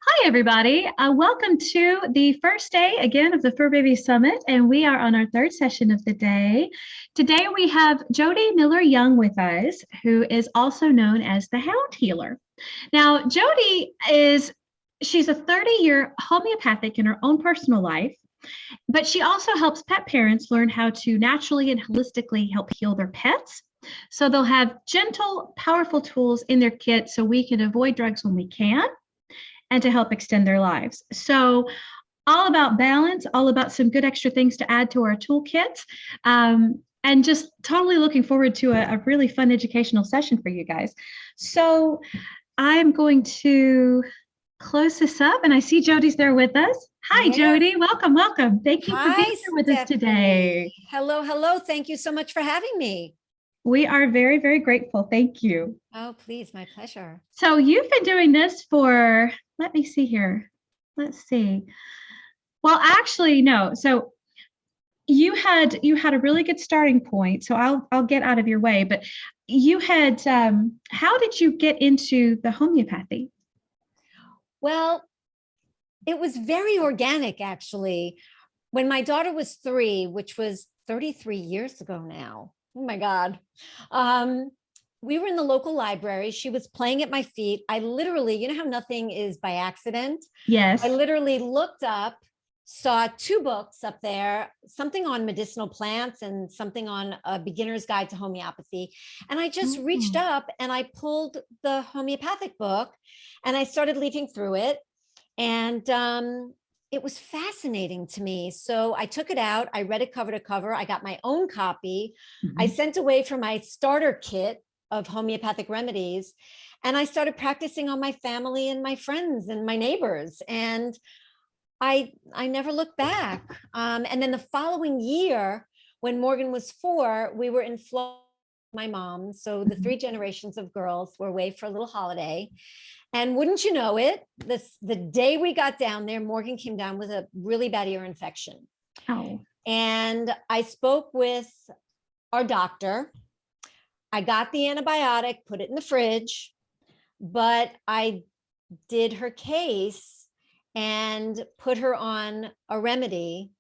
Hi, everybody. Welcome to the first day again of the Fur Baby Summit, and we are on our third session of the day. Today we have Jody Miller-Young with us, who is also known as the Hound Healer. Now, she's a 30-year homeopathic in her own personal life, but she also helps pet parents learn how to naturally and holistically help heal their pets. So they'll have gentle, powerful tools in their kit so we can avoid drugs when we can and to help extend their lives. So all about balance, all about some good extra things to add to our toolkit. And just totally looking forward to a really fun educational session for you guys. So I'm going to close this up, and I see Jody's there with us. Hi, Yes. Jody. Welcome, welcome. Thank you for being Hi, here with us Stephanie. today. Hello, hello. Thank you so much for having me. We are very, very grateful. Thank you. Oh, please, my pleasure. So you've been doing this for, let me see here. Let's see. Well, actually, no. So you had a really good starting point. So I'll get out of your way. But you had how did you get into the homeopathy? Well, it was very organic, actually. When my daughter was 3, which was 33 years ago now. Oh my God. We were in the local library. She was playing at my feet. I literally, you know how nothing is by accident? Yes. I literally looked up, saw 2 books up there, something on medicinal plants and something on a beginner's guide to homeopathy. And I just reached up and I pulled the homeopathic book and I started leafing through it. And it was fascinating to me. So I took it out. I read it cover to cover. I got my own copy. I sent away for my starter kit of homeopathic remedies. And I started practicing on my family and my friends and my neighbors. And I never looked back. And then the following year, when Morgan was 4, we were in Florida with my mom. So the 3 generations of girls were away for a little holiday. And wouldn't you know it, the day we got down there, Morgan came down with a really bad ear infection. Oh. And I spoke with our doctor. I got the antibiotic, put it in the fridge, but I did her case and put her on a remedy.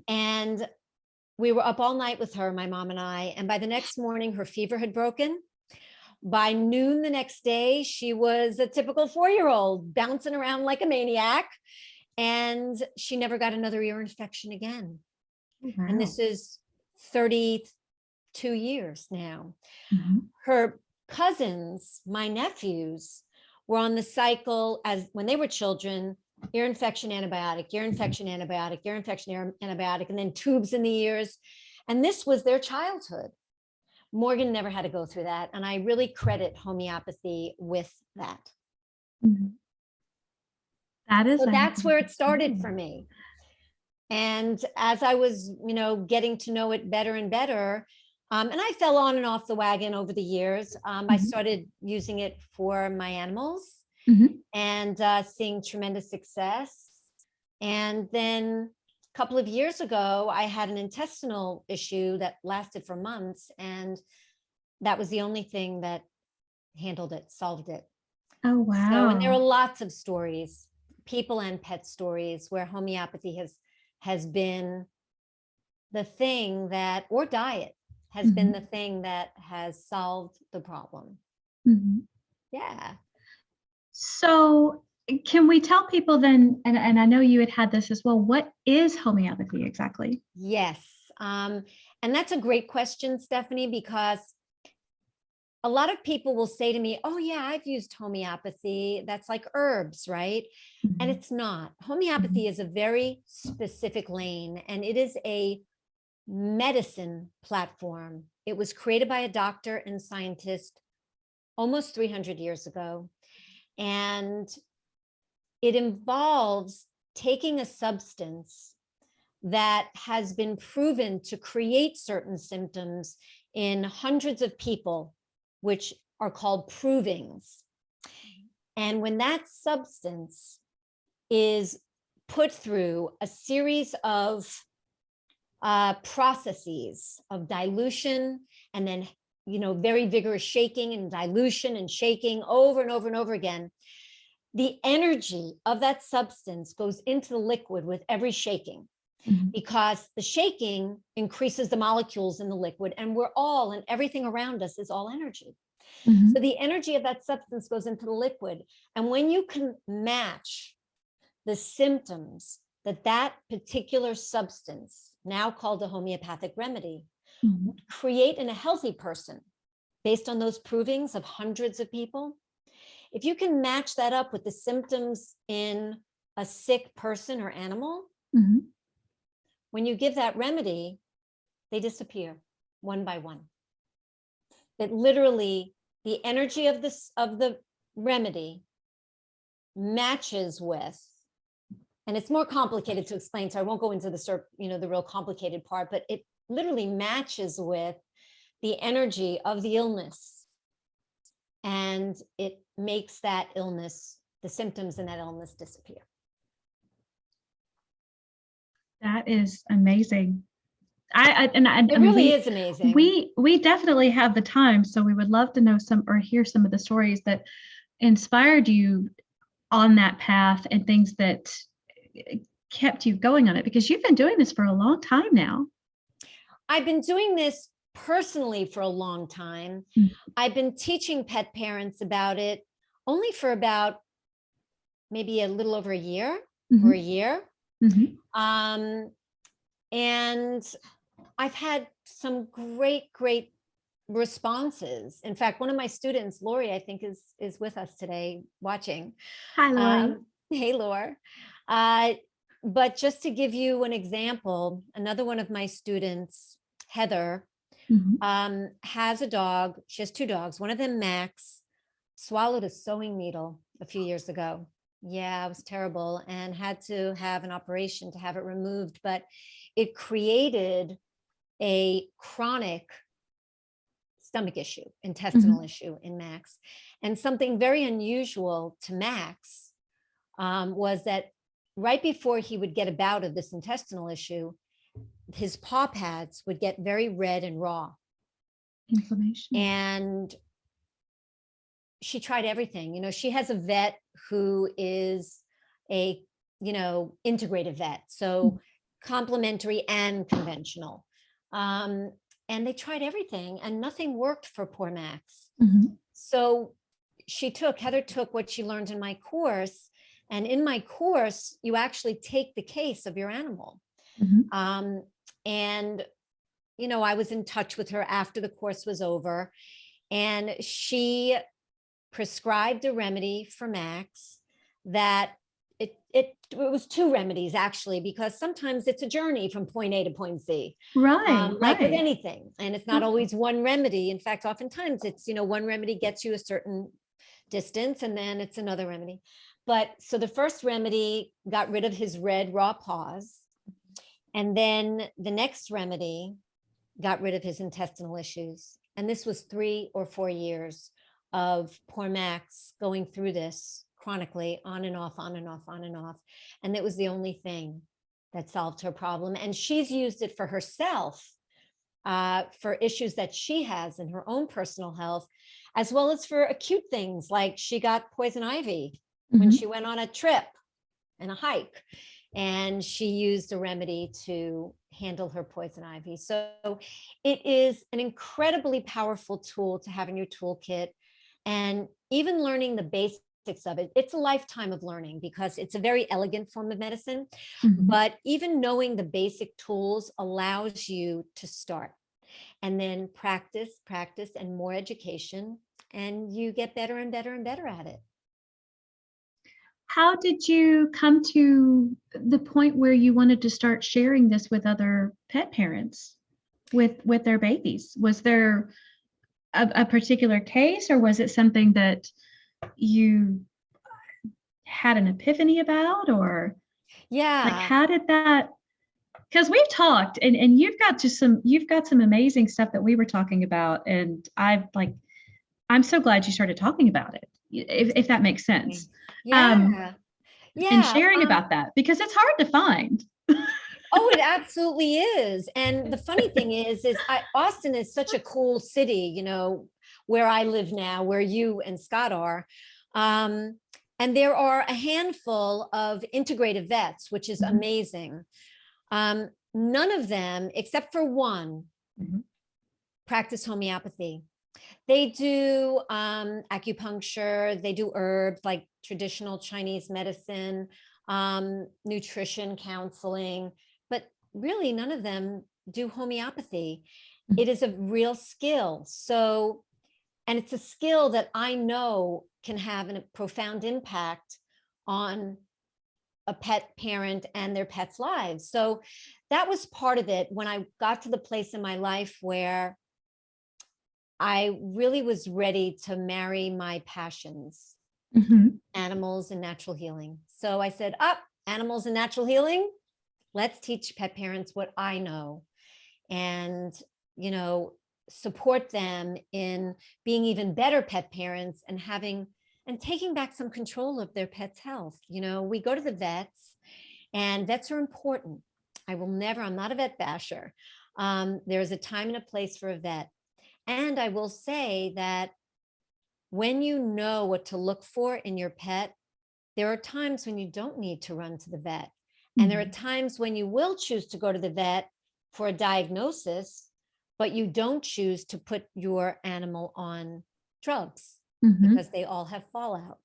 And we were up all night with her, my mom and I. And by the next morning, her fever had broken. By noon the next day, she was a typical 4-year-old bouncing around like a maniac. And she never got another ear infection again. Wow. And this is 32 years now. Her cousins, my nephews, were on the cycle as when they were children, ear infection, antibiotic, ear infection, antibiotic, ear infection, antibiotic, and then tubes in the ears. And this was their childhood. Morgan never had to go through that. And I really credit homeopathy with that. That's where it started for me. And as I was, getting to know it better and better, and I fell on and off the wagon over the years, I started using it for my animals and seeing tremendous success. And then a couple of years ago, I had an intestinal issue that lasted for months. And that was the only thing that handled it, solved it. Oh, wow. So, and there are lots of stories, people and pet stories, where homeopathy has been the thing that, or diet has been the thing that has solved the problem. Yeah. So can we tell people then, and I know you had this as well, what is homeopathy exactly? Yes. And that's a great question, Stephanie, because a lot of people will say to me, oh yeah, I've used homeopathy. That's like herbs, right? And it's not. Homeopathy is a very specific lane, and it is a medicine platform. It was created by a doctor and scientist almost 300 years ago. And it involves taking a substance that has been proven to create certain symptoms in hundreds of people, which are called provings. And when that substance is put through a series of processes of dilution and then, very vigorous shaking and dilution and shaking over and over and over again, the energy of that substance goes into the liquid with every shaking, because the shaking increases the molecules in the liquid, and we're all, and everything around us is all energy. So the energy of that substance goes into the liquid. And when you can match the symptoms that that particular substance, now called a homeopathic remedy, would create in a healthy person, based on those provings of hundreds of people, if you can match that up with the symptoms in a sick person or animal, when you give that remedy, they disappear one by one. It literally, the energy of the remedy matches with, and it's more complicated to explain, so I won't go into the the real complicated part, but it literally matches with the energy of the illness, and it makes that illness, the symptoms in that illness, disappear. That is amazing. It really is amazing. We definitely have the time, so we would love to know some, or hear some of the stories that inspired you on that path and things that kept you going on it, because you've been doing this for a long time now. I've been doing this personally for a long time. I've been teaching pet parents about it only for about maybe a little over a year or a year. And I've had some great responses. In fact, one of my students, Lori, I think is with us today watching. Hi, Lori. Hey, Laura. But just to give you an example, another one of my students, Heather, has a dog. She has two dogs. One of them, Max, swallowed a sewing needle a few years ago. Yeah, it was terrible, and had to have an operation to have it removed. But it created a chronic stomach issue, intestinal issue in Max. And something very unusual to Max was that right before he would get a bout of this intestinal issue, his paw pads would get very red and raw. Inflammation. And she tried everything. She has a vet who is a, integrative vet. So complementary and conventional. And they tried everything and nothing worked for poor Max. So Heather took what she learned in my course. And in my course, you actually take the case of your animal. And, I was in touch with her after the course was over, and she prescribed a remedy for Max that it was two remedies, actually, because sometimes it's a journey from point A to point Z. Like with anything. And it's not always one remedy. In fact, oftentimes it's, one remedy gets you a certain distance and then it's another remedy. But so the first remedy got rid of his red raw paws. And then the next remedy got rid of his intestinal issues. And this was 3 or 4 years of poor Max going through this chronically, on and off, on and off, on and off. And it was the only thing that solved her problem. And she's used it for herself, for issues that she has in her own personal health, as well as for acute things, like she got poison ivy when she went on a trip and a hike, and she used a remedy to handle her poison ivy. So it is an incredibly powerful tool to have in your toolkit. And even learning the basics of it, it's a lifetime of learning, because it's a very elegant form of medicine. But even knowing the basic tools allows you to start, and then practice, and more education, and you get better and better and better at it. How did you come to the point where you wanted to start sharing this with other pet parents with their babies? Was there a particular case, or was it something that you had an epiphany about, or like how did that? Because we've talked, and you've got some amazing stuff that we were talking about, and I'm so glad you started talking about it, if that makes sense. And sharing about that, because it's hard to find. Oh, it absolutely is. And the funny thing is Austin is such a cool city, where I live now, where you and Scott are. And there are a handful of integrative vets, which is amazing. None of them, except for one, practice homeopathy. They do acupuncture, they do herbs like traditional Chinese medicine, nutrition counseling, but really none of them do homeopathy. It is a real skill. So, and it's a skill that I know can have a profound impact on a pet parent and their pets' lives. So that was part of it when I got to the place in my life where I really was ready to marry my passions, animals and natural healing. So I said, animals and natural healing, let's teach pet parents what I know and, you know, support them in being even better pet parents and taking back some control of their pet's health. You know, we go to the vets and vets are important. I'm not a vet basher. There's a time and a place for a vet. And I will say that when you know what to look for in your pet, there are times when you don't need to run to the vet. And there are times when you will choose to go to the vet for a diagnosis, but you don't choose to put your animal on drugs because they all have fallout.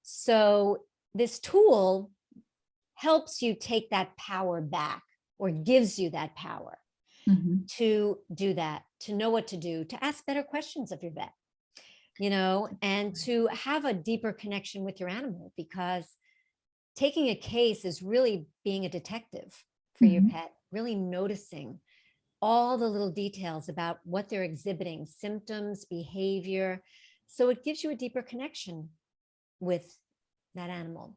So this tool helps you take that power back, or gives you that power to do that, to know what to do, to ask better questions of your vet, you know, and to have a deeper connection with your animal, because taking a case is really being a detective for your pet, really noticing all the little details about what they're exhibiting, symptoms, behavior. So it gives you a deeper connection with that animal.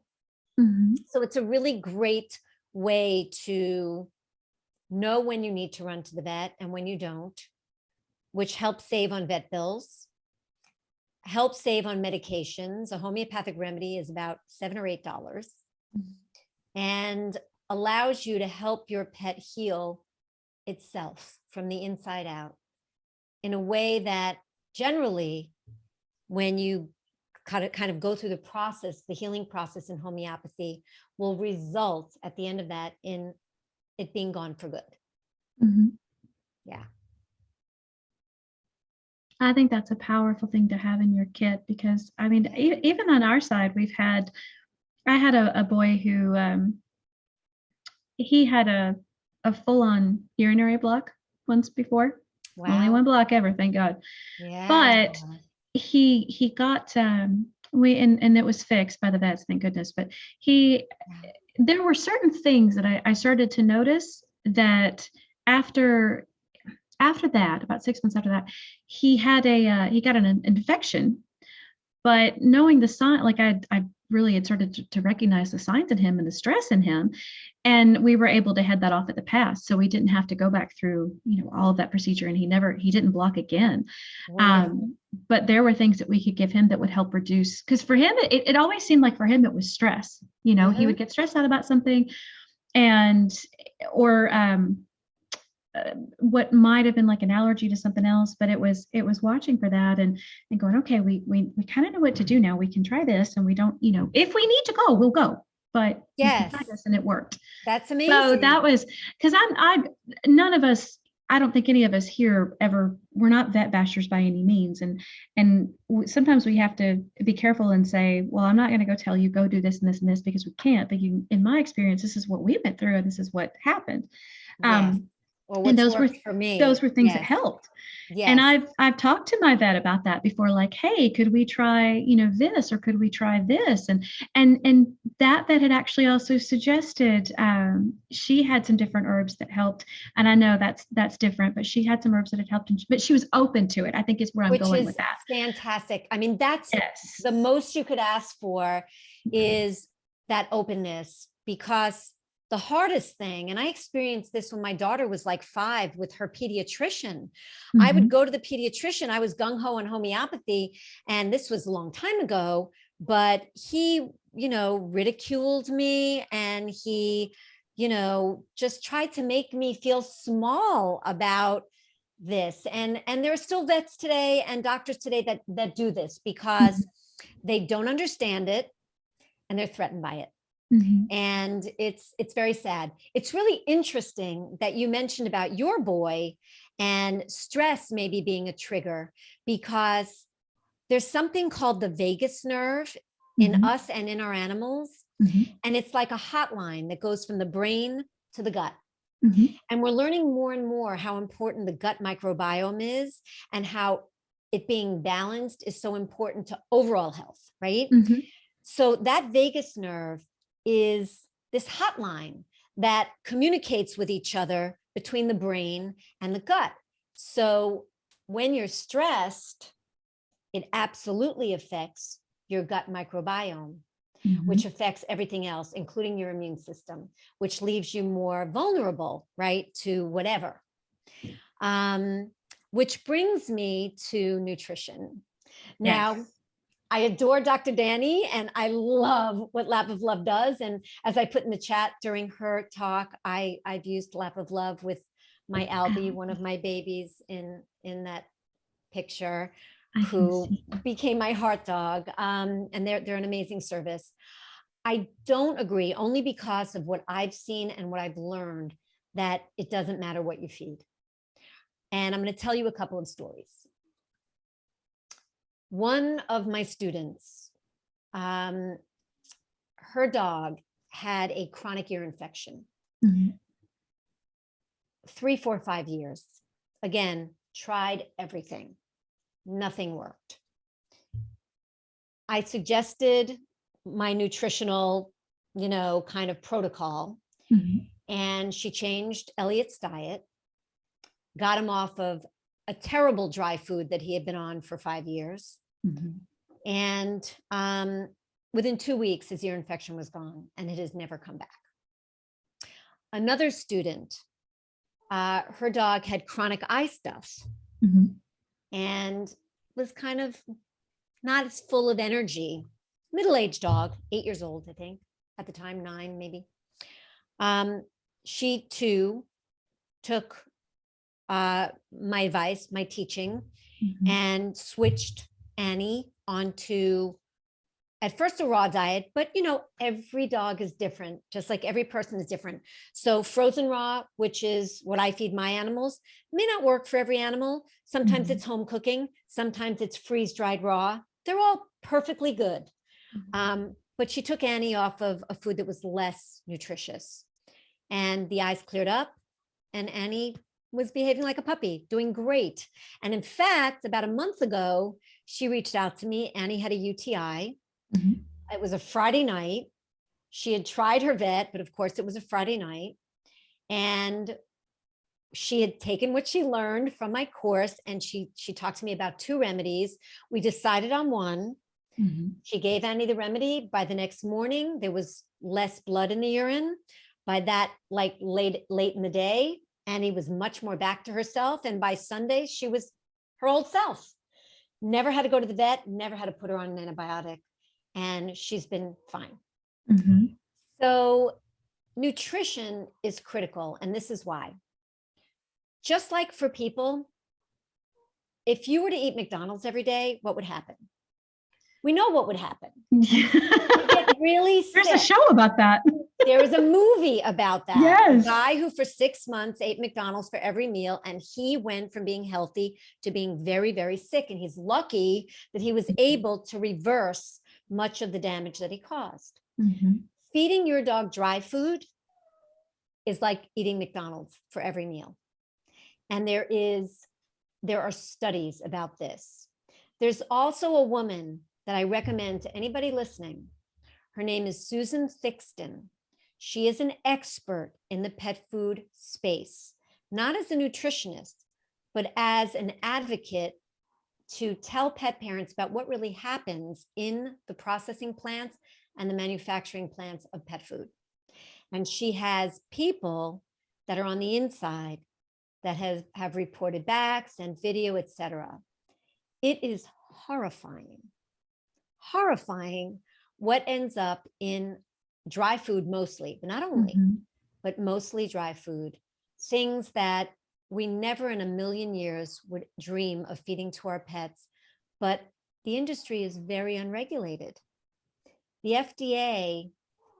So it's a really great way to know when you need to run to the vet and when you don't, which helps save on vet bills, helps save on medications. A homeopathic remedy is about $7 or $8 and allows you to help your pet heal itself from the inside out in a way that generally, when you kind of go through the process, the healing process in homeopathy will result at the end of that in it being gone for good. Yeah. I think that's a powerful thing to have in your kit, because I mean, even on our side, I had a boy who, he had a full-on urinary block once before. Wow. Only one block ever, thank God. Yeah. But he got, and it was fixed by the vets, thank goodness. But there were certain things that I started to notice that after that, about 6 months after that, he got an infection. But knowing the sign, like I really had started to recognize the signs in him and the stress in him, and we were able to head that off at the pass. So we didn't have to go back through, you know, all of that procedure, and he didn't block again. But there were things that we could give him that would help reduce, because for him, it always seemed like for him it was stress. You know, he would get stressed out about something, or what might have been like an allergy to something else, but it was watching for that and going, okay, we kind of know what to do now. We can try this, and we don't, you know, if we need to go, we'll go. But we can try this, and it worked. That's amazing. So that was, because none of us, I don't think any of us here ever, we're not vet bashers by any means, and sometimes we have to be careful and say, well, I'm not going to go tell you go do this and this and this, because we can't. But in my experience, this is what we went through, and this is what happened. And those were things that helped. And I've talked to my vet about that before, like, hey, could we try, you know, this, or could we try this? And that vet had actually also suggested, she had some different herbs that helped. And I know that's different, but she had some herbs that had helped, but she was open to it, I think is where I'm going with that. Fantastic. I mean, that's the most you could ask for, is that openness, because the hardest thing, and I experienced this when my daughter was like 5 with her pediatrician. I would go to the pediatrician. I was gung-ho on homeopathy, and this was a long time ago, but he, you know, ridiculed me, and he, you know, just tried to make me feel small about this. And there are still vets today and doctors today that do this because they don't understand it. and they're threatened by it. Mm-hmm. And it's very sad. It's really interesting that you mentioned about your boy and stress maybe being a trigger, because there's something called the vagus nerve in Mm-hmm. us and in our animals. Mm-hmm. And it's like a hotline that goes from the brain to the gut. Mm-hmm. And we're learning more and more how important the gut microbiome is, and how it being balanced is so important to overall health, right? Mm-hmm. So that vagus nerve is this hotline that communicates with each other between the brain and the gut. So when you're stressed, it absolutely affects your gut microbiome, Mm-hmm. which affects everything else, including your immune system, which leaves you more vulnerable, right, to whatever. Which brings me to nutrition. Now, Yes. I adore Dr. Danny, and I love what Lap of Love does. And as I put in the chat during her talk, I've used Lap of Love with my Albie, one of my babies in that picture, who became my heart dog. And they're an amazing service. I don't agree, only because of what I've seen and what I've learned, that it doesn't matter what you feed. And I'm going to tell you a couple of stories. One of my students, her dog had a chronic ear infection. Mm-hmm. 3, 4, 5 years. Again, tried everything. Nothing worked. I suggested my nutritional, kind of protocol. Mm-hmm. And she changed Elliot's diet, got him off of a terrible dry food that he had been on for 5 years. Mm-hmm. And within 2 weeks, his ear infection was gone, and it has never come back. Another student, her dog had chronic eye stuff, Mm-hmm. and was kind of not as full of energy. Middle-aged dog, 8 years old, I think, at the time, 9 maybe. She too took my advice, my teaching, Mm-hmm. and switched Annie onto, at first, a raw diet, but every dog is different, just like every person is different. So frozen raw, which is what I feed my animals, may not work for every animal. Sometimes Mm-hmm. it's home cooking, sometimes it's freeze dried raw. They're all perfectly good. But she took Annie off of a food that was less nutritious, and the eyes cleared up, and Annie was behaving like a puppy, doing great. And in fact, about a month ago, she reached out to me. Annie had a UTI. Mm-hmm. It was a Friday night. She had tried her vet, but of course it was a Friday night. And she had taken what she learned from my course, and she talked to me about 2 remedies. We decided on one. Mm-hmm. She gave Annie the remedy. By the next morning, there was less blood in the urine. By that, like late in the day, Annie was much more back to herself. And by Sunday, she was her old self. Never had to go to the vet, never had to put her on an antibiotic. And she's been fine. Mm-hmm. So nutrition is critical. And this is why. Just like for people, if you were to eat McDonald's every day, what would happen? We know what would happen. You get really sick. There's a show about that. There was a movie about that. Yes. A guy who for 6 months ate McDonald's for every meal, and he went from being healthy to being very, very sick. And he's lucky that he was able to reverse much of the damage that he caused. Mm-hmm. Feeding your dog dry food is like eating McDonald's for every meal. And there are studies about this. There's also a woman that I recommend to anybody listening. Her name is Susan Thixton. She is an expert in the pet food space, not as a nutritionist, but as an advocate to tell pet parents about what really happens in the processing plants and the manufacturing plants of pet food. And she has people that are on the inside that have reported back, sent video, etc. It is horrifying what ends up in dry food mostly, but not only, but mostly dry food. Things that we never in a million years would dream of feeding to our pets, but the industry is very unregulated. the FDA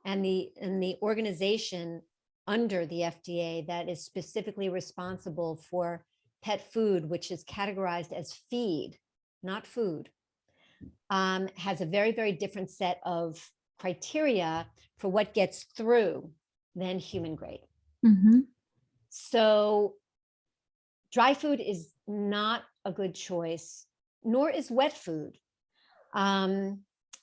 and the organization under the FDA that is specifically responsible for pet food, which is categorized as feed, not food, has a very, very different set of criteria for what gets through than human grade. Mm-hmm. So dry food is not a good choice, nor is wet food.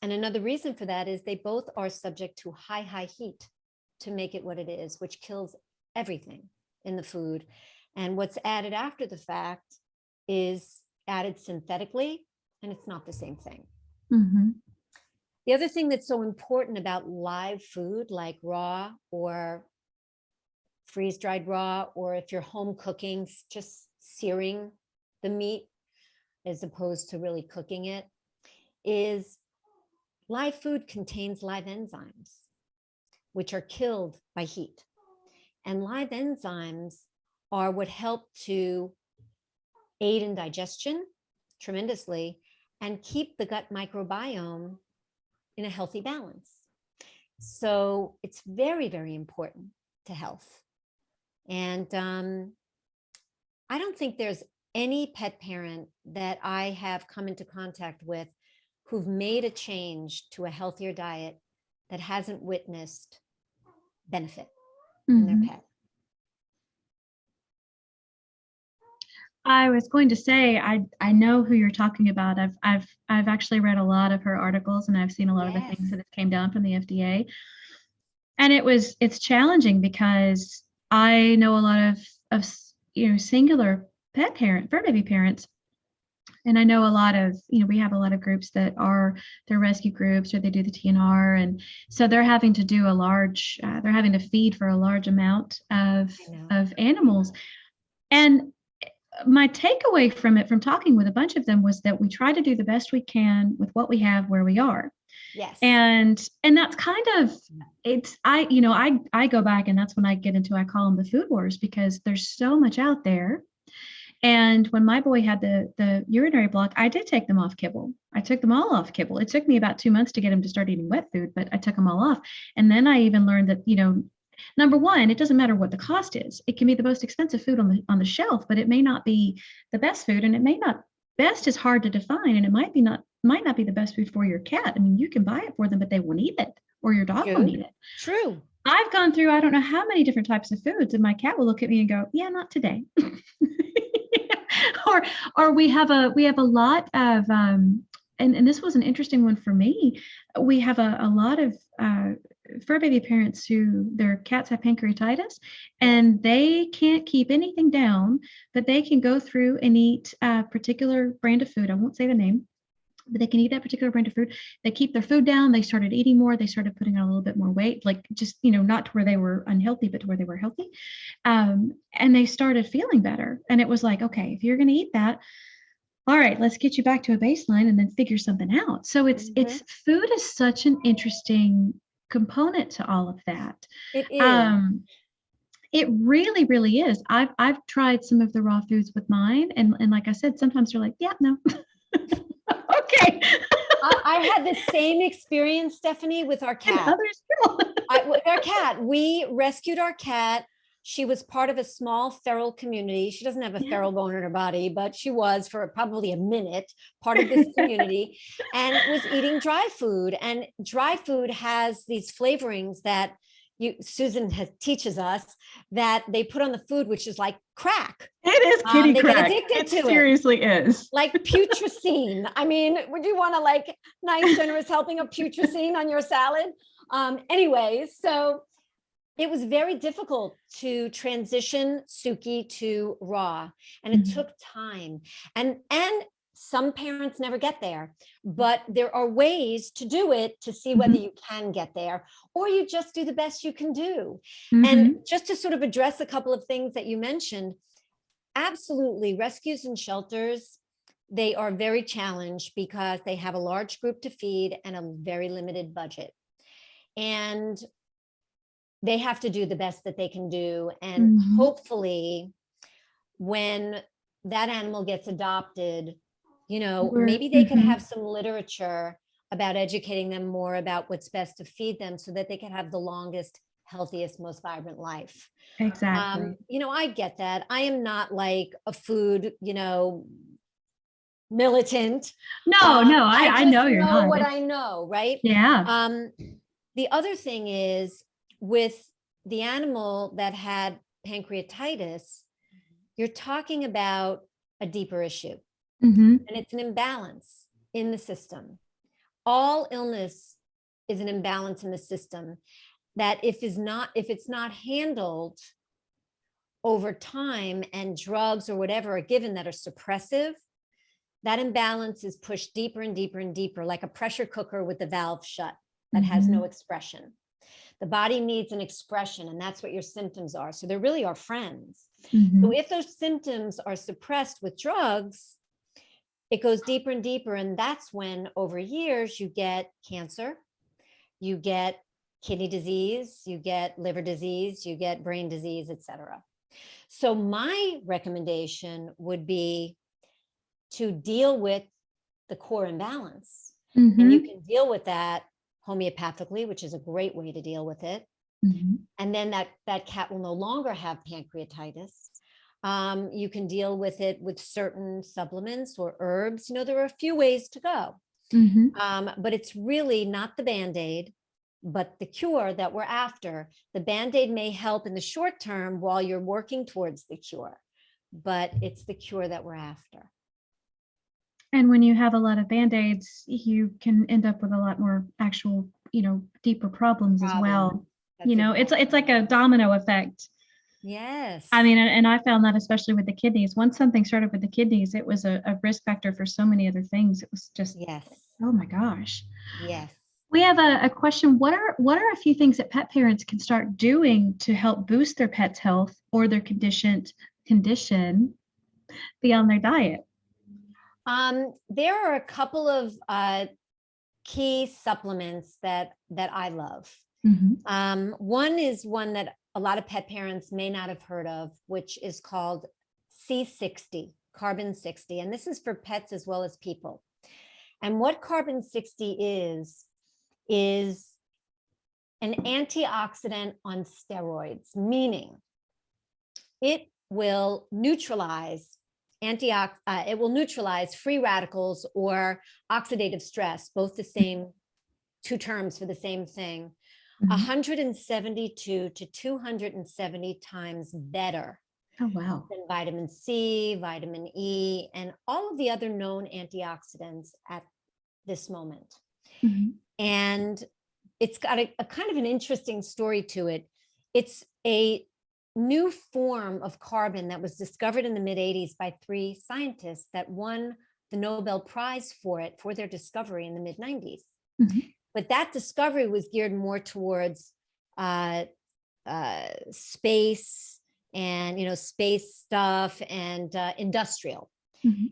And another reason for that is they both are subject to high heat to make it what it is, which kills everything in the food. And what's added after the fact is added synthetically, and it's not the same thing. Mm-hmm. The other thing that's so important about live food, like raw or freeze-dried raw, or if you're home cooking, just searing the meat as opposed to really cooking it, is live food contains live enzymes, which are killed by heat. And live enzymes are what help to aid in digestion tremendously and keep the gut microbiome in a healthy balance. So it's very, very important to health. And I don't think there's any pet parent that I have come into contact with who've made a change to a healthier diet that hasn't witnessed benefit in their pet. I was going to say, I know who you're talking about. I've actually read a lot of her articles, and I've seen a lot of the things that came down from the FDA. And it's challenging because I know a lot of singular fur baby parents. And I know a lot of, we have a lot of groups that are their rescue groups, or they do the TNR. And so they're having to do they're having to feed for a large amount of animals. And my takeaway from talking with a bunch of them was that we try to do the best we can with what we have where we are. Yes. And that's kind of, I go back, and that's when I get into, I call them the food wars, because there's so much out there. And when my boy had the urinary block, I did take them off kibble. I took them all off kibble. It took me about 2 months to get him to start eating wet food, but I took them all off. And then I even learned that, number one, it doesn't matter what the cost is. It can be the most expensive food on the shelf, but it may not be the best food, and it may not. Best is hard to define, and it might not be the best food for your cat. I mean, you can buy it for them, but they won't eat it, or your dog won't eat it. True. I've gone through, I don't know how many different types of foods, and my cat will look at me and go, "Yeah, not today." or we have a lot of and this was an interesting one for me. We have a lot of fur baby parents who their cats have pancreatitis, and they can't keep anything down, but they can go through and eat a particular brand of food. I won't say the name, but they can eat that particular brand of food. They keep their food down. They started eating more. They started putting on a little bit more weight, like just, not to where they were unhealthy, but to where they were healthy. And they started feeling better. And it was like, okay, if you're going to eat that, all right, let's get you back to a baseline and then figure something out. So it's food is such an interesting component to all of that. It is. It really, really is. I've tried some of the raw foods with mine, and like I said, sometimes they're like, yeah, no. Okay. I had the same experience, Stephanie, with our cat. And others too. With our cat, we rescued our cat. She was part of a small feral community. She doesn't have a feral bone in her body, but she was for probably a minute part of this community, and was eating dry food. And dry food has these flavorings that Susan teaches us that they put on the food, which is like crack. It is kitty crack. Get addicted to seriously is. Like putrescine. I mean, would you want a nice generous helping of putrescine on your salad? Anyway, so it was very difficult to transition Suki to raw, and it took time. And some parents never get there, but there are ways to do it to see whether you can get there, or you just do the best you can do. And just to sort of address a couple of things that you mentioned, absolutely, rescues and shelters, they are very challenged because they have a large group to feed and a very limited budget. And they have to do the best that they can do. And hopefully when that animal gets adopted, maybe they could have some literature about educating them more about what's best to feed them so that they can have the longest, healthiest, most vibrant life. Exactly. I get that. I am not like a food, militant. No, I I just know you're know not. what I know, right? Yeah. The other thing is with the animal that had pancreatitis, you're talking about a deeper issue, Mm-hmm. and it's an imbalance in the system. All illness is an imbalance in the system that if it's not handled over time, and drugs or whatever are given that are suppressive, that imbalance is pushed deeper and deeper and deeper, like a pressure cooker with the valve shut that has no expression. The body needs an expression, and that's what your symptoms are. So they really are friends. Mm-hmm. So if those symptoms are suppressed with drugs, it goes deeper and deeper. And that's when over years you get cancer, you get kidney disease, you get liver disease, you get brain disease, etc. So my recommendation would be to deal with the core imbalance. Mm-hmm. And you can deal with that homeopathically, which is a great way to deal with it. Mm-hmm. And then that cat will no longer have pancreatitis. You can deal with it with certain supplements or herbs. There are a few ways to go. Mm-hmm. But it's really not the Band-Aid, but the cure that we're after. The Band-Aid may help in the short term while you're working towards the cure, but it's the cure that we're after. And when you have a lot of Band-Aids, you can end up with a lot more actual, deeper problems as well. It's like a domino effect. Yes. I mean, and I found that especially with the kidneys. Once something started with the kidneys, it was a risk factor for so many other things. It was just, yes. Oh my gosh. Yes. We have a question. What are a few things that pet parents can start doing to help boost their pet's health or their condition beyond their diet? There are a couple of key supplements that I love. Mm-hmm. One is one that a lot of pet parents may not have heard of, which is called C60, carbon 60. And this is for pets as well as people. And what carbon 60 is an antioxidant on steroids, meaning it will neutralize free radicals or oxidative stress, both the same, two terms for the same thing, 172 to 270 times better. Oh, wow. Than vitamin C, vitamin E, and all of the other known antioxidants at this moment. Mm-hmm. And it's got a kind of an interesting story to it. It's a new form of carbon that was discovered in the mid-'80s by 3 scientists that won the Nobel Prize for it, for their discovery in the mid-'90s. Mm-hmm. But that discovery was geared more towards space and space stuff and industrial. Mm-hmm.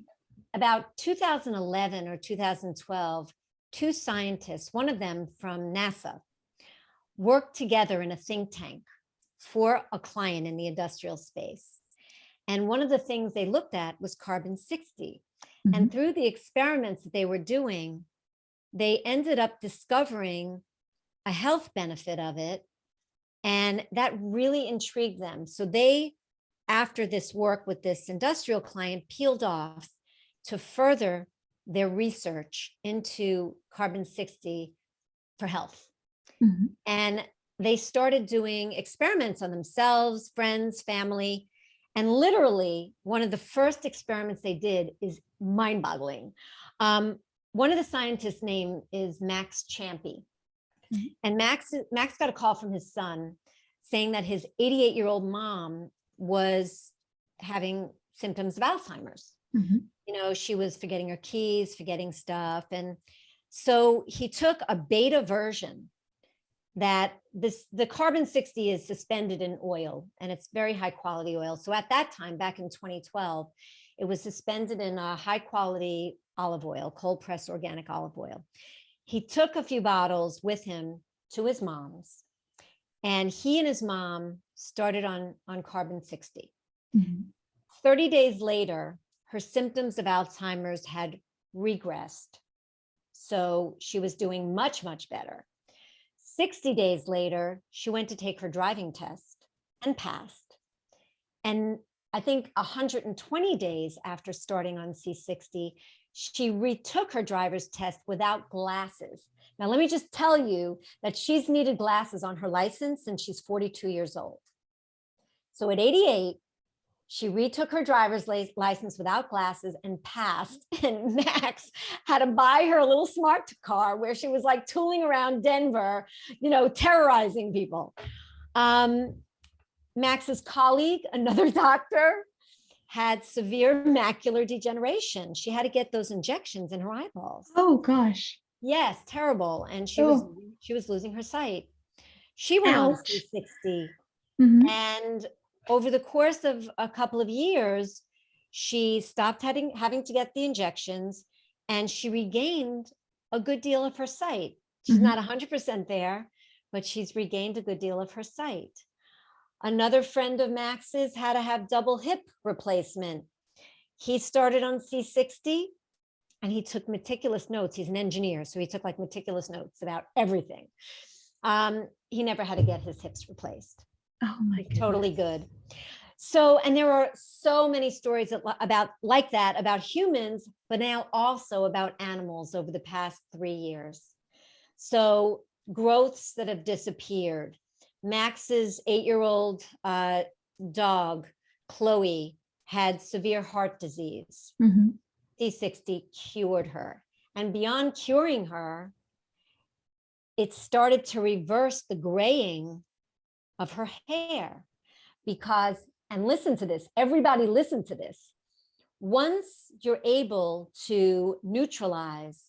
About 2011 or 2012, 2 scientists, one of them from NASA, worked together in a think tank for a client in the industrial space. And one of the things they looked at was carbon 60. Mm-hmm. And through the experiments that they were doing, they ended up discovering a health benefit of it. And that really intrigued them. So they, after this work with this industrial client, peeled off to further their research into carbon 60 for health. Mm-hmm. And they started doing experiments on themselves, friends, family. And literally, one of the first experiments they did is mind-boggling. One of the scientists' name is Max Champy. Mm-hmm. And Max got a call from his son saying that his 88-year-old mom was having symptoms of Alzheimer's. Mm-hmm. She was forgetting her keys, forgetting stuff. And so he took a beta version that the carbon 60 is suspended in oil, and it's very high quality oil. So at that time, back in 2012, it was suspended in a high quality olive oil, cold pressed organic olive oil. He took a few bottles with him to his mom's, and he and his mom started on carbon 60. Mm-hmm. 30 days later, her symptoms of Alzheimer's had regressed So she was doing much, much better. 60 days later, she went to take her driving test and passed. And I think 120 days after starting on C60, she retook her driver's test without glasses. Now, let me just tell you that she's needed glasses on her license since she's 42 years old. So at 88, she retook her driver's license without glasses and passed. And Max had to buy her a little smart car where she was like tooling around Denver, terrorizing people. Max's colleague, another doctor, had severe macular degeneration. She had to get those injections in her eyeballs. Oh gosh. Yes, terrible. And she was losing her sight. She went on C60. Mm-hmm. And over the course of a couple of years, she stopped having to get the injections, and she regained a good deal of her sight. She's not 100% there, but she's regained a good deal of her sight. Another friend of Max's had to have double hip replacement. He started on C60 and he took meticulous notes. He's an engineer, so he took like meticulous notes about everything. He never had to get his hips replaced. Oh my goodness. Totally good. So, and there are so many stories about humans, but now also about animals over the past 3 years. So growths that have disappeared. Max's 8-year-old dog, Chloe, had severe heart disease. C60 cured her. And beyond curing her, it started to reverse the graying of her hair. Because, and listen to this, everybody listen to this. Once you're able to neutralize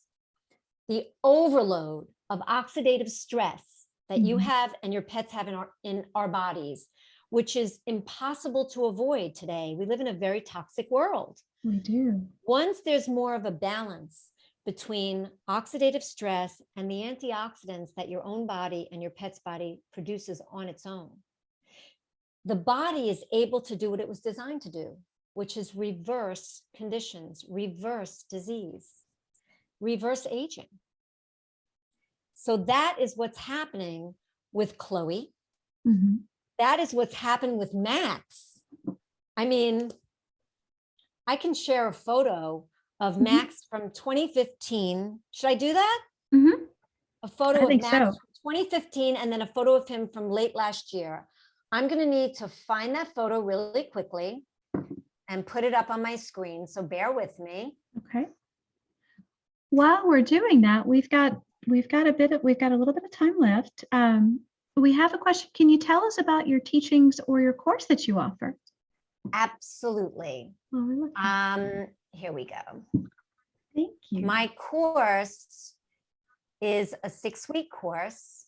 the overload of oxidative stress that you have and your pets have in our bodies, which is impossible to avoid today. We live in a very toxic world. We do. Once there's more of a balance between oxidative stress and the antioxidants that your own body and your pet's body produces on its own, the body is able to do what it was designed to do, which is reverse conditions, reverse disease, reverse aging. So that is what's happening with Chloe. That is what's happened with Max. I mean, I can share a photo of Max from 2015. Should I do that? A photo of Max from 2015 and then a photo of him from late last year. I'm going to need to find that photo really quickly and put it up on my screen. So bear with me. Okay. While we're doing that, we've got a little bit of time left. We have a question. Can you tell us about your teachings or your course that you offer? Absolutely. Here we go. Thank you. My course is a 6-week course.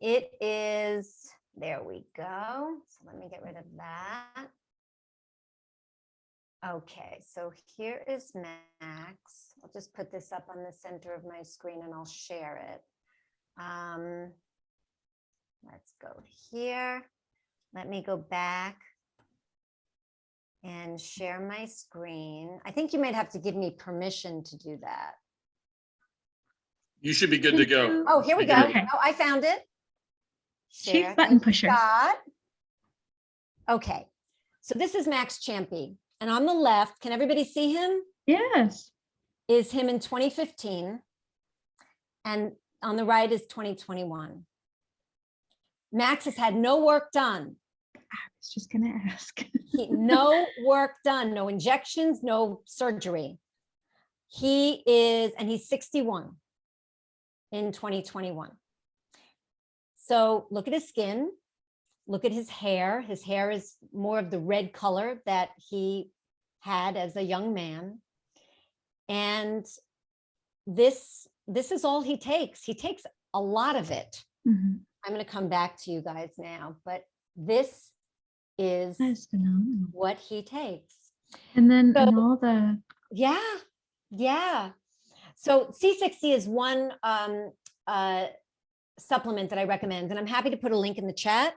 It is, there we go. So let me get rid of that. Okay, so here is Max. I'll just put this up on the center of my screen and I'll share it. Let's go here. Let me go back and share my screen. I think you might have to give me permission to do that. You should be good to go. Oh, here we go. Okay. Oh, I found it. She's button pusher. Okay, so this is Max Champy. And on the left, can everybody see him? Yes. Is him in 2015. And on the right is 2021. Max has had no work done. I was just going to ask. No work done, no injections, no surgery. He's 61 in 2021. So look at his skin. Look at his hair. His hair is more of the red color that he had as a young man. And this is all he takes. He takes a lot of it. I'm going to come back to you guys now, but this is phenomenal. What he takes. And then and all the... Yeah. So C60 is one supplement that I recommend, and I'm happy to put a link in the chat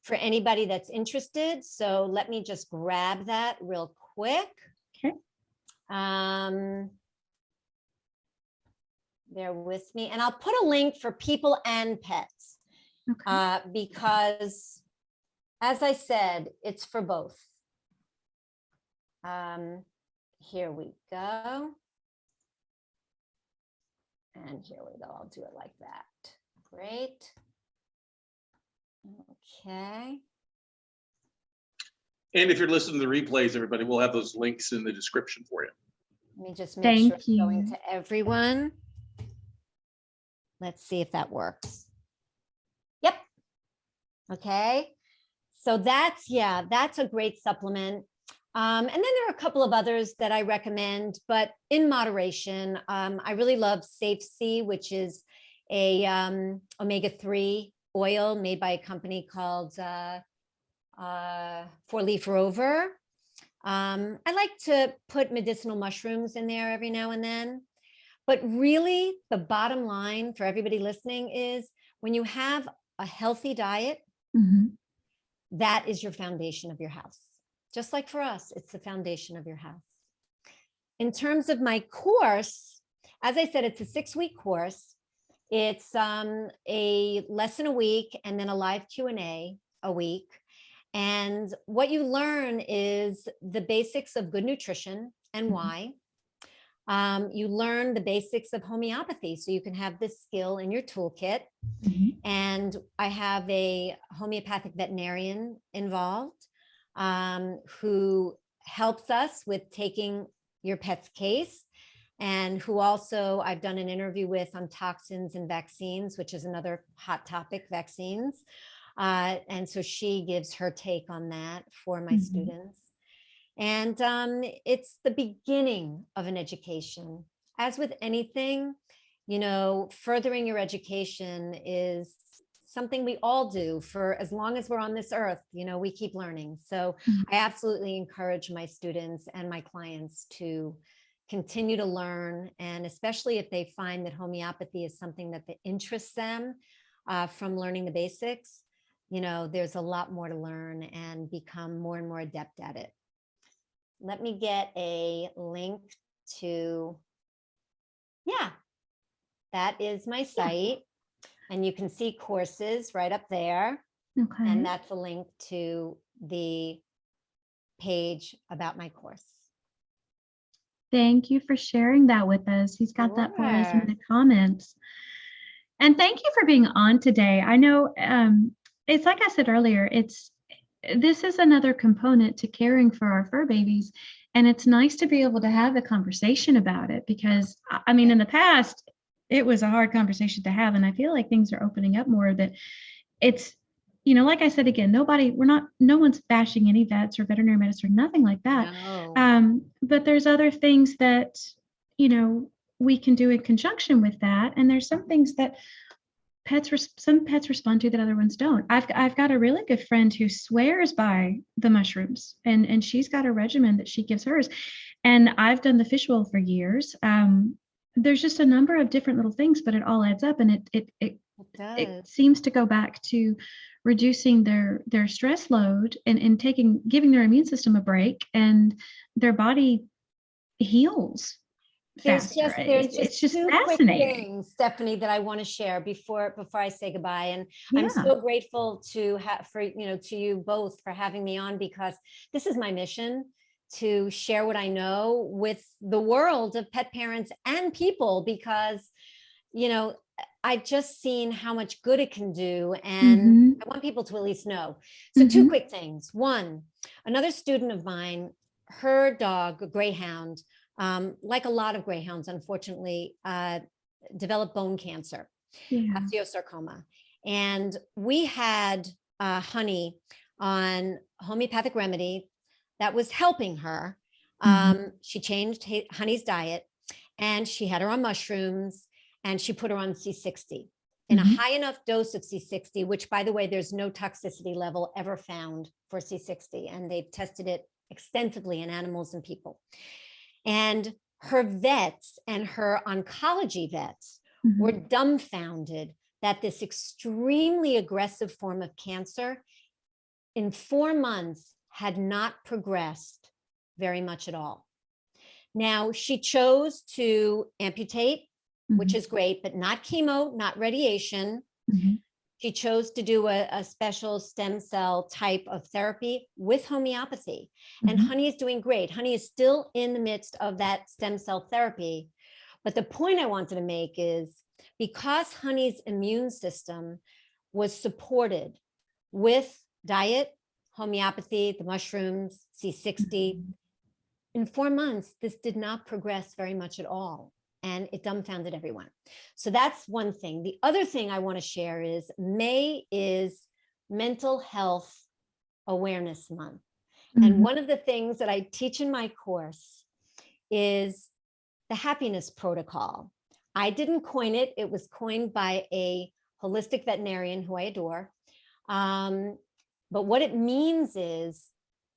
for anybody that's interested. So let me just grab that real quick. Okay. bear with me. And I'll put a link for people and pets because, as I said, it's for both. Here we go. And here we go. I'll do it like that. Great. Okay. And if you're listening to the replays, everybody, we'll have those links in the description for you. Let me just make sure it's going you. to everyone. Let's see if that works. Yep. Okay. So that's a great supplement. And then there are a couple of others that I recommend, but in moderation. I really love Safe C, which is a omega-3 oil made by a company called 4-Leaf Rover. I like to put medicinal mushrooms in there every now and then. But really, the bottom line for everybody listening is when you have a healthy diet, that is your foundation of your house. Just like for us, it's the foundation of your house. In terms of my course, as I said, it's a 6-week course. It's a lesson a week and then a live Q&A a week. And what you learn is the basics of good nutrition and why. You learn the basics of homeopathy, so you can have this skill in your toolkit. And I have a homeopathic veterinarian involved who helps us with taking your pet's case, and who also I've done an interview with on toxins and vaccines, which is another hot topic, vaccines. And so she gives her take on that for my students. And it's the beginning of an education. As with anything, you know, furthering your education is something we all do for as long as we're on this earth. You know, we keep learning. So I absolutely encourage my students and my clients to continue to learn. And especially if they find that homeopathy is something that interests them from learning the basics, you know, there's a lot more to learn and become more and more adept at it. Let me get a link to, that is my site. And you can see courses right up there. Okay. And that's a link to the page about my course. Thank you for sharing that with us. He's got that for us in the comments. And thank you for being on today. I know it's like I said earlier, this is another component to caring for our fur babies. And it's nice to be able to have a conversation about it because, I mean, in the past, it was a hard conversation to have. And I feel like things are opening up more that it's, you know, like I said, again, no one's bashing any vets or veterinary medicine or nothing like that. No. But there's other things that, you know, we can do in conjunction with that. And there's some things that some pets respond to that other ones don't. I've got a really good friend who swears by the mushrooms and she's got a regimen that she gives hers. And I've done the fish oil for years. There's just a number of different little things, but it all adds up, and it seems to go back to reducing their stress load and giving their immune system a break, and their body heals faster. It's just two fascinating quick things, Stephanie, that I want to share before I say goodbye. And I'm so grateful to you both for having me on, because this is my mission, to share what I know with the world of pet parents and people, because, you know, I've just seen how much good it can do. And I want people to at least know. So two quick things. One, another student of mine, her dog, a greyhound, like a lot of greyhounds, unfortunately, developed bone cancer, osteosarcoma. And we had honey on homeopathic remedy that was helping her. She changed Honey's diet, and she had her on mushrooms, and she put her on C60 in a high enough dose of C60, which, by the way, there's no toxicity level ever found for C60. And they've tested it extensively in animals and people. And her vets and her oncology vets were dumbfounded that this extremely aggressive form of cancer in 4 months had not progressed very much at all. Now, she chose to amputate which is great, but not chemo, not radiation. She chose to do a special stem cell type of therapy with homeopathy. And Honey is doing great. Honey is still in the midst of that stem cell therapy. But the point I wanted to make is because Honey's immune system was supported with diet, homeopathy, the mushrooms, C60, in 4 months, this did not progress very much at all. And it dumbfounded everyone. So that's one thing. The other thing I want to share is May is Mental Health Awareness Month. And one of the things that I teach in my course is the happiness protocol. I didn't coin it. It was coined by a holistic veterinarian who I adore. But what it means is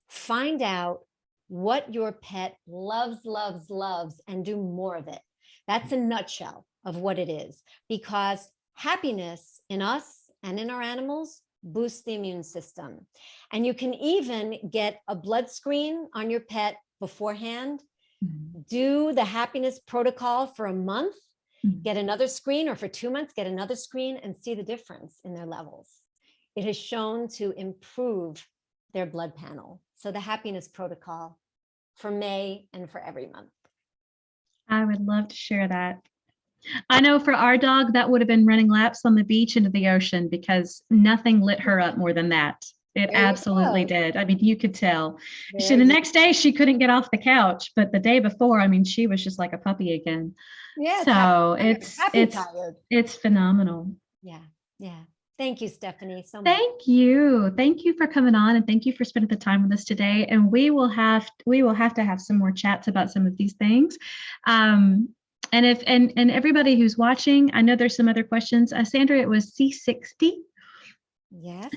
find out what your pet loves, loves, loves, and do more of it. That's a nutshell of what it is, because happiness in us and in our animals boosts the immune system. And you can even get a blood screen on your pet beforehand, do the happiness protocol for a month, get another screen, or for 2 months, get another screen and see the difference in their levels. It has shown to improve their blood panel. So the happiness protocol for May and for every month. I would love to share that. I know for our dog, that would have been running laps on the beach into the ocean, because nothing lit her up more than that. It absolutely did. I mean, you could tell. The next day she couldn't get off the couch, but the day before, I mean, she was just like a puppy again. Yeah. So it's phenomenal. Yeah. Yeah. Thank you, Stephanie, so much. Thank you. Thank you for coming on, and thank you for spending the time with us today. And we will have to have some more chats about some of these things. And everybody who's watching, I know there's some other questions. Sandra, it was C60. Yes.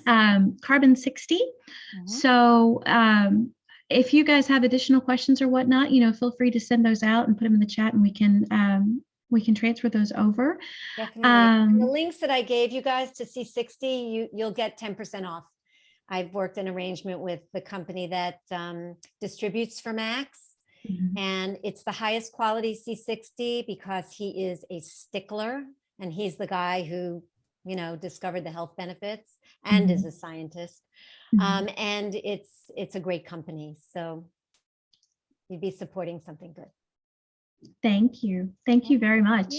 Carbon 60. So if you guys have additional questions or whatnot, feel free to send those out and put them in the chat, and we can transfer those over. Definitely. The links that I gave you guys to C60, you'll get 10% off. I've worked an arrangement with the company that distributes for Max, and it's the highest quality C60 because he is a stickler, and he's the guy who, discovered the health benefits and is a scientist. And it's a great company. So you'd be supporting something good. Thank you. Thank you very much.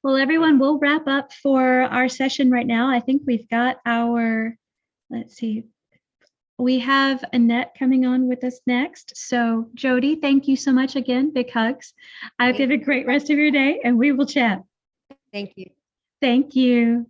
Well, everyone, we'll wrap up for our session right now. I think we've got let's see, we have Annette coming on with us next. So Jody, thank you so much again. Big hugs. I hope you have a great rest of your day, and we will chat. Thank you. Thank you.